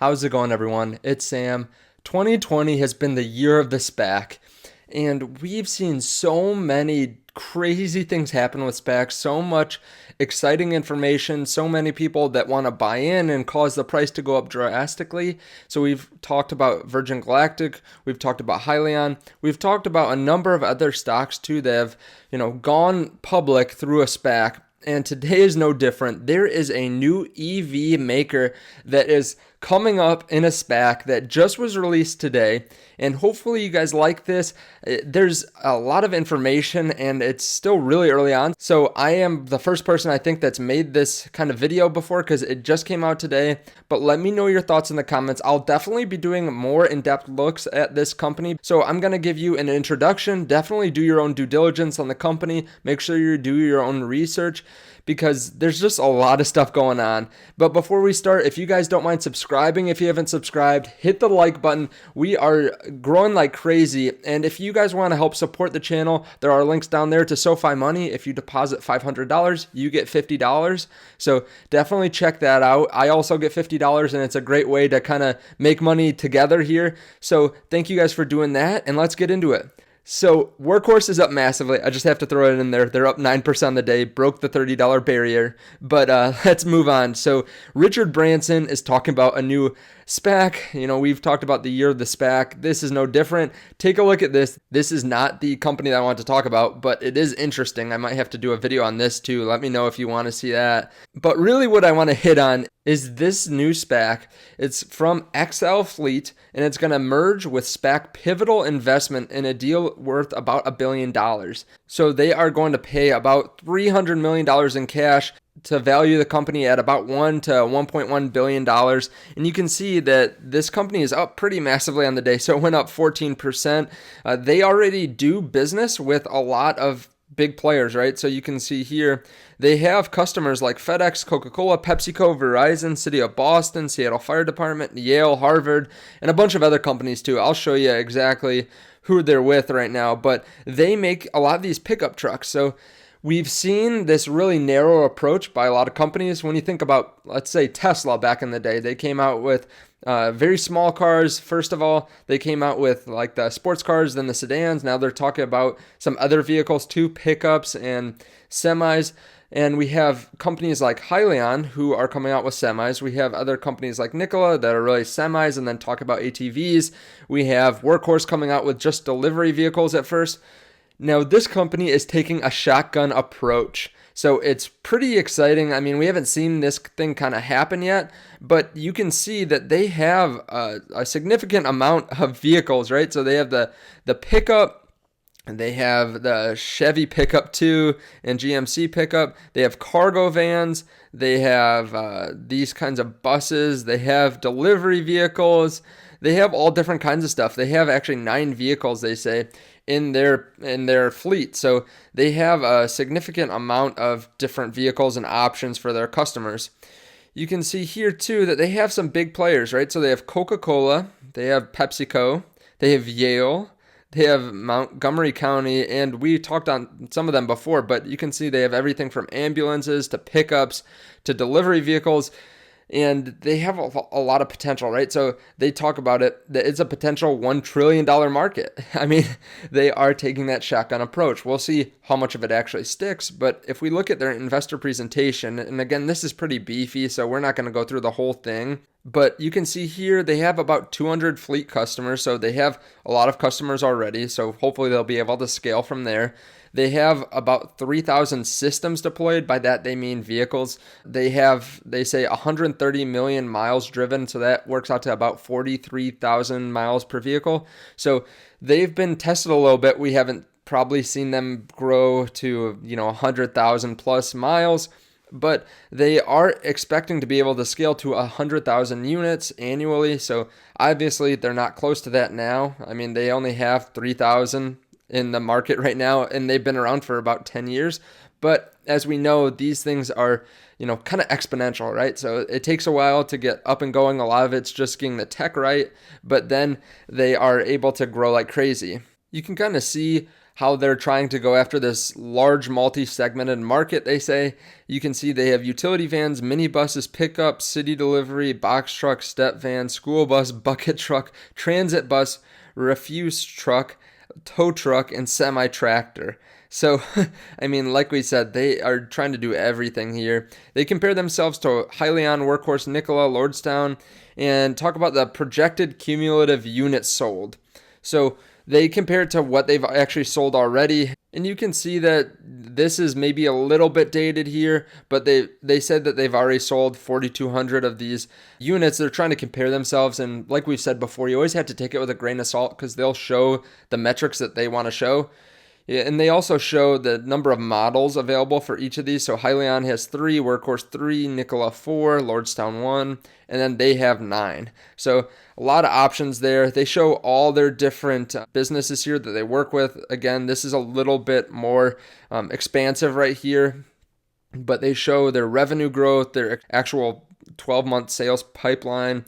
How's it going, everyone? It's Sam. 2020 has been the year of the SPAC, and we've seen so many crazy things happen with SPACs, so much exciting information, so many people that want to buy in and cause the price to go up drastically. So we've talked about Virgin Galactic, we've talked about Hyliion, we've talked about a number of other stocks too that have, gone public through a SPAC. And today is no different. There is a new EV maker that is coming up in a SPAC that just was released today. And hopefully you guys like this. There's a lot of information and it's still really early on. So I am the first person I think that's made this kind of video before because it just came out today. But let me know your thoughts in the comments. I'll definitely be doing more in-depth looks at this company. So I'm going to give you an introduction. Definitely do your own due diligence on the company. Make sure you do your own research, because there's just a lot of stuff going on. But before we start, if you guys don't mind subscribing, if you haven't subscribed, hit the like button. We are growing like crazy. And if you guys want to help support the channel, there are links down there to SoFi Money. If you deposit $500, you get $50. So definitely check that out. I also get $50, and it's a great way to kind of make money together here. So thank you guys for doing that, and let's get into it. So Workhorse is up massively. I just have to throw it in there. They're up 9% on the day, broke the $30 barrier. But let's move on. So Richard Branson is talking about a new SPAC. We've talked about the year of the SPAC. This is no different. Take a look at this. This is not the company that I want to talk about, but it is interesting. I might have to do a video on this too. Let me know if you want to see that. But really what I want to hit on is this new SPAC. It's from XL Fleet, and it's going to merge with SPAC Pivotal Investment in a deal worth about $1 billion. So they are going to pay about $300 million in cash to value the company at about $1 to $1.1 billion. And you can see that this company is up pretty massively on the day. So it went up 14%. They already do business with a lot of big players, right? So you can see here, they have customers like FedEx, Coca-Cola, PepsiCo, Verizon, City of Boston, Seattle Fire Department, Yale, Harvard, and a bunch of other companies too. I'll show you exactly who they're with right now, but they make a lot of these pickup trucks. So we've seen this really narrow approach by a lot of companies. When you think about, let's say, Tesla back in the day, they came out with very small cars. First of all, they came out with like the sports cars, then the sedans. Now they're talking about some other vehicles too, pickups and semis. And we have companies like Hyliion who are coming out with semis. We have other companies like Nikola that are really semis and then talk about ATVs. We have Workhorse coming out with just delivery vehicles at first. Now, this company is taking a shotgun approach. So it's pretty exciting. I mean, we haven't seen this thing kind of happen yet, but you can see that they have a significant amount of vehicles, right? So they have the pickup, and they have the Chevy pickup too, and GMC pickup. They have cargo vans. They have these kinds of buses. They have delivery vehicles. They have all different kinds of stuff. They have actually 9 vehicles, they say, in their fleet. So they have a significant amount of different vehicles and options for their customers. You can see here too that they have some big players, right? So they have Coca-Cola, they have PepsiCo, they have Yale, they have Montgomery County, and we talked on some of them before, but you can see they have everything from ambulances to pickups to delivery vehicles. And they have a lot of potential, right? So they talk about it, that it's a potential $1 trillion market. I mean, they are taking that shotgun approach. We'll see how much of it actually sticks. But if we look at their investor presentation, and again, this is pretty beefy, so we're not going to go through the whole thing. But you can see here they have about 200 fleet customers. So they have a lot of customers already. So hopefully they'll be able to scale from there. They have about 3,000 systems deployed. By that, they mean vehicles. They say 130 million miles driven. So that works out to about 43,000 miles per vehicle. So they've been tested a little bit. We haven't probably seen them grow to, 100,000 plus miles. But they are expecting to be able to scale to 100,000 units annually. So obviously they're not close to that now. I mean, they only have 3,000 in the market right now, and they've been around for about 10 years. But as we know, these things are, kind of exponential, right? So it takes a while to get up and going. A lot of it's just getting the tech right, but then they are able to grow like crazy. You can kind of see how they're trying to go after this large multi-segmented market. They say you can see they have utility vans, minibuses, pickups, city delivery, box truck, step van, school bus, bucket truck, transit bus, refuse truck, tow truck, and semi-tractor. So, I mean, like we said, they are trying to do everything here. They compare themselves to Hyliion, Workhorse, Nikola, Lordstown, and talk about the projected cumulative units sold. So they compare it to what they've actually sold already. And you can see that this is maybe a little bit dated here, but they said that they've already sold 4,200 of these units. They're trying to compare themselves. And like we've said before, you always have to take it with a grain of salt because they'll show the metrics that they want to show. Yeah, and they also show the number of models available for each of these. So Hyliion has 3, Workhorse 3, Nikola 4, Lordstown 1, and then they have 9. So a lot of options there. They show all their different businesses here that they work with. Again, this is a little bit more expansive right here, but they show their revenue growth, their actual 12-month sales pipeline.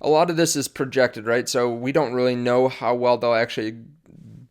A lot of this is projected, right? So we don't really know how well they'll actually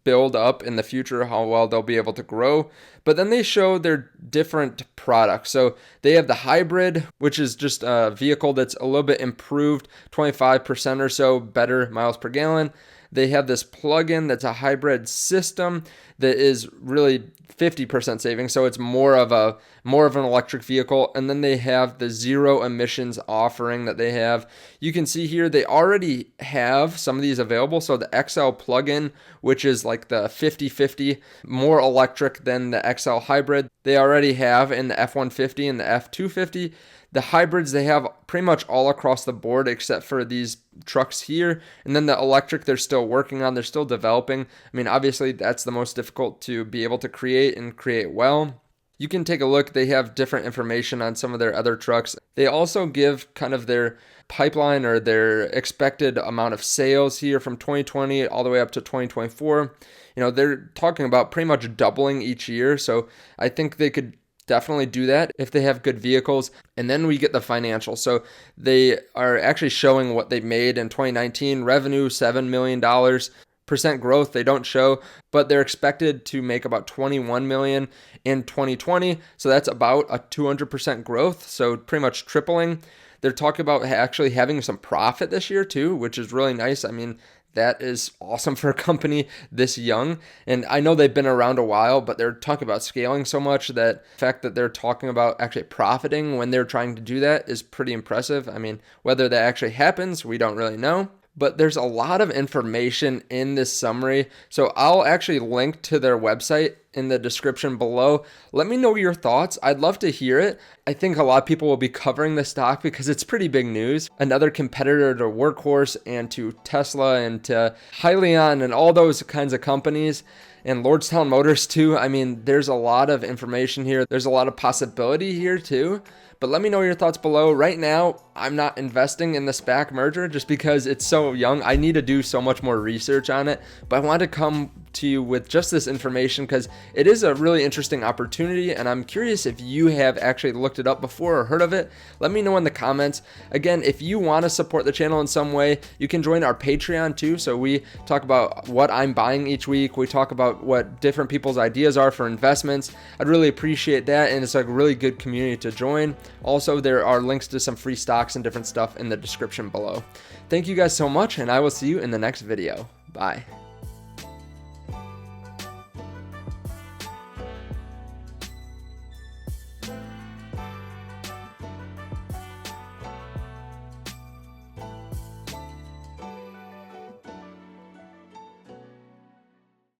build up in the future, how well they'll be able to grow. But then they show their different products. So they have the hybrid, which is just a vehicle that's a little bit improved, 25% or so better miles per gallon. They have this plug-in that's a hybrid system that is really 50% saving, so it's more of an electric vehicle. And then they have the zero emissions offering that they have. You can see here they already have some of these available. So the XL plug-in, which is like the 50/50, more electric than the XL hybrid, they already have in the F-150 and the F-250. The hybrids they have pretty much all across the board except for these trucks here. And then the electric they're still working on, they're still developing. I mean, obviously that's the most difficult to be able to create and create well. You can take a look. They have different information on some of their other trucks. They also give kind of their pipeline or their expected amount of sales here from 2020 all the way up to 2024. They're talking about pretty much doubling each year. So I think they could definitely do that if they have good vehicles. And then we get the financials. So they are actually showing what they made in 2019. Revenue, $7 million. Percent growth they don't show, but they're expected to make about 21 million in 2020. So that's about a 200% growth. So pretty much tripling. They're talking about actually having some profit this year too, which is really nice. I mean, that is awesome for a company this young. And I know they've been around a while, but they're talking about scaling so much that the fact that they're talking about actually profiting when they're trying to do that is pretty impressive. I mean, whether that actually happens, we don't really know. But there's a lot of information in this summary. So I'll actually link to their website in the description below. Let me know your thoughts. I'd love to hear it. I think a lot of people will be covering the stock because it's pretty big news. Another competitor to Workhorse and to Tesla and to Hyliion and all those kinds of companies. And Lordstown Motors too. I mean, there's a lot of information here. There's a lot of possibility here too. But let me know your thoughts below. Right now, I'm not investing in the SPAC merger just because it's so young. I need to do so much more research on it. But I wanted to come to you with just this information because it is a really interesting opportunity. And I'm curious if you have actually looked it up before or heard of it. Let me know in the comments. Again, if you want to support the channel in some way, you can join our Patreon too. So we talk about what I'm buying each week. We talk about what different people's ideas are for investments. I'd really appreciate that. And it's like a really good community to join. Also, there are links to some free stocks and different stuff in the description below. Thank you guys so much, and I will see you in the next video. Bye.